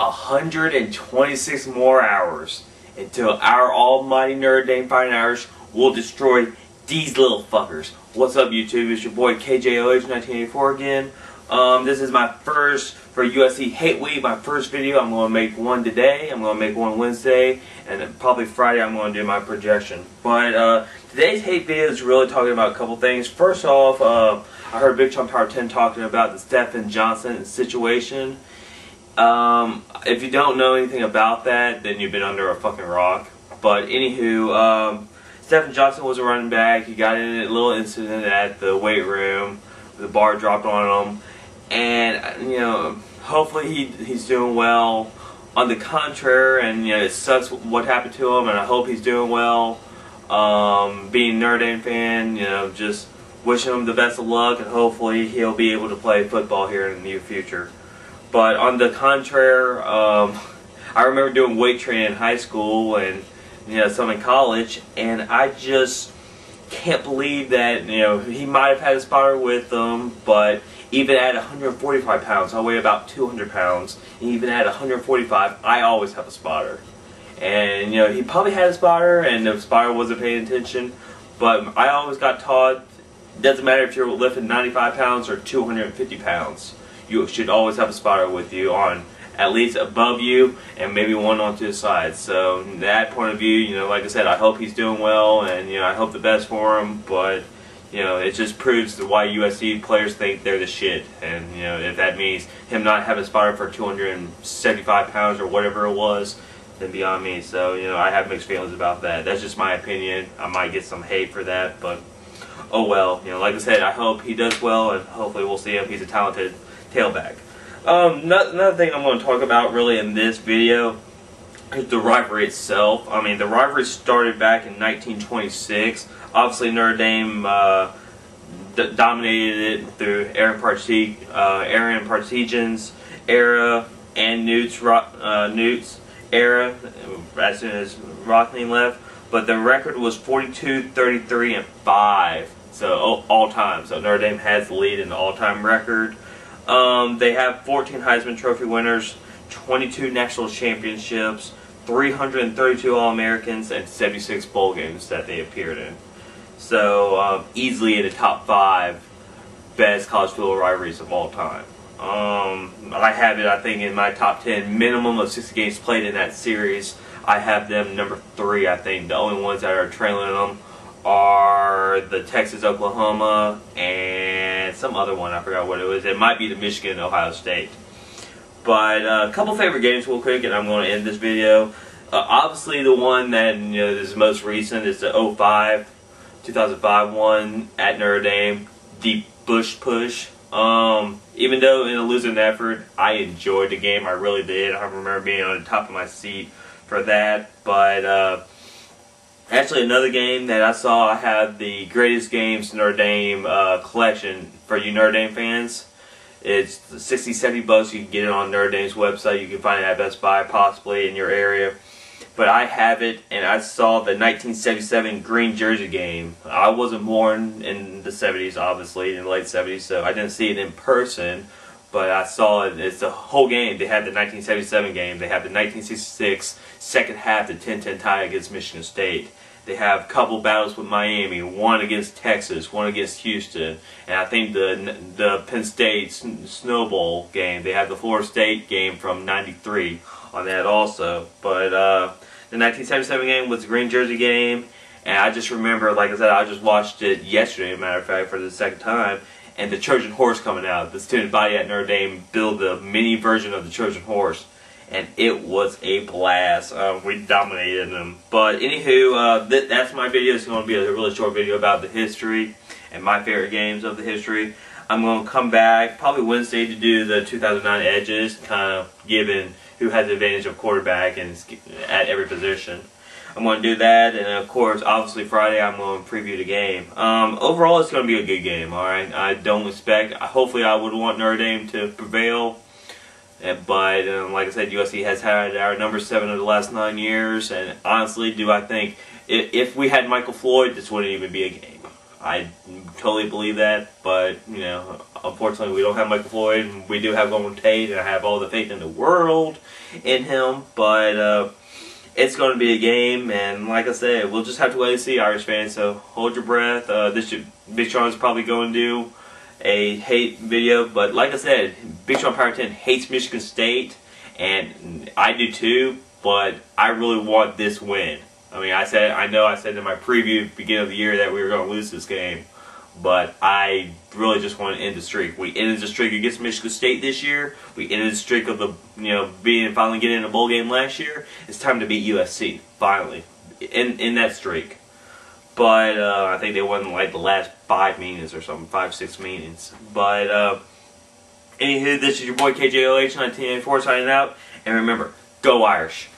126 more hours until our almighty Notre Dame Fighting Irish will destroy these little fuckers. What's up, YouTube? It's your boy KJOH1984 again. This is my first for USC Hate Week, my first video. I'm going to make one today, I'm going to make one Wednesday, and then probably Friday I'm going to do my projection. But today's hate video is really talking about a couple things. First off, I heard Big Chum Power 10 talking about the Stephen Johnson situation. If you don't know anything about that, then you've been under a fucking rock. But anywho, Stephen Johnson was a running back. He got in a little incident at the weight room. The bar dropped on him. And, you know, hopefully he's doing well. On the contrary, and, you know, it sucks what happened to him, and I hope he's doing well. Being a Notre Dame fan, you know, just wishing him the best of luck, and hopefully he'll be able to play football here in the near future. But on the contrary, I remember doing weight training in high school and, you know, some in college, and I just can't believe that, you know, he might have had a spotter with him, but even at 145 pounds, I weigh about 200 pounds, and even at 145, I always have a spotter. And, you know, he probably had a spotter, and the spotter wasn't paying attention, but I always got taught, it doesn't matter if you're lifting 95 pounds or 250 pounds. You should always have a spotter with you on at least above you and maybe one on to the side. So from that point of view, you know, like I said, I hope he's doing well, and, you know, I hope the best for him. But, you know, it just proves why USC players think they're the shit. And, you know, if that means him not having a spotter for 275 pounds or whatever it was, then beyond me. So, you know, I have mixed feelings about that. That's just my opinion. I might get some hate for that, but oh well. You know, like I said, I hope he does well, and hopefully we'll see him. He's a talented tailback. Another thing I'm going to talk about really in this video is the rivalry itself. I mean, the rivalry started back in 1926. Obviously, Notre Dame dominated it through Aaron Partidgen's era and Newt's era as soon as Rockne left. But the record was 42, 33, and 5. So all time. So Notre Dame has the lead in the all-time record. They have 14 Heisman Trophy winners, 22 national championships, 332 All-Americans, and 76 bowl games that they appeared in. So easily in the top 5 best college football rivalries of all time. I have it, I think, in my top 10 minimum of 60 games played in that series. I have them number 3, I think. The only ones that are trailing them are the Texas-Oklahoma and some other one. I forgot what it was. It might be the Michigan-Ohio State. But a couple favorite games real quick, and I'm going to end this video. Obviously, the one that, you know, is most recent is the 2005 one at Notre Dame, deep Bush push. Even though in a losing effort, I enjoyed the game. I really did. I remember being on the top of my seat for that. But actually, another game that I saw, I have the greatest games Notre Dame collection for you Notre Dame fans. It's $60, $70. You can get it on Notre Dame's website. You can find it at Best Buy, possibly in your area. But I have it, and I saw the 1977 green jersey game. I wasn't born in the 70s, obviously, in the late 70s, so I didn't see it in person. But I saw it. It's the whole game. They had the 1977 game. They have the 1966 second half, the 10-10 tie against Michigan State. They have a couple battles with Miami, one against Texas, one against Houston, and I think the Penn State Snow Bowl game. They have the Florida State game from '93 on that also. But the 1977 game was the green jersey game, and I just remember, like I said, I just watched it yesterday, as a matter of fact, for the second time. And the Trojan horse coming out. The student body at Notre Dame built a mini version of the Trojan horse, and it was a blast. We dominated them. But anywho, that's my video. It's going to be a really short video about the history and my favorite games of the history. I'm going to come back probably Wednesday to do the 2009 edges, kind of given who has the advantage of quarterback and at every position. I'm going to do that, and of course, obviously Friday I'm going to preview the game. Overall, it's going to be a good game, alright? I don't expect, hopefully I would want Notre Dame to prevail, but like I said, USC has had our number 7 of the last 9 years, and honestly, do I think, if we had Michael Floyd, this wouldn't even be a game. I totally believe that, but you know, unfortunately, we don't have Michael Floyd, and we do have Golden Tate, and I have all the faith in the world in him. But it's going to be a game, and like I said, we'll just have to wait and see, Irish fans. So hold your breath. Big Sean is probably going to do a hate video, but like I said, Big Sean Power 10 hates Michigan State, and I do too. But I really want this win. I mean, I know I said in my preview beginning of the year that we were going to lose this game, but I really just want to end the streak. We ended the streak against Michigan State this year. We ended the streak of the finally getting in a bowl game last year. It's time to beat USC finally in that streak. But I think they won like the last 5 meetings or something, 5-6 meetings. But anywho, this is your boy KJOH 1984 signing out, and remember, go Irish.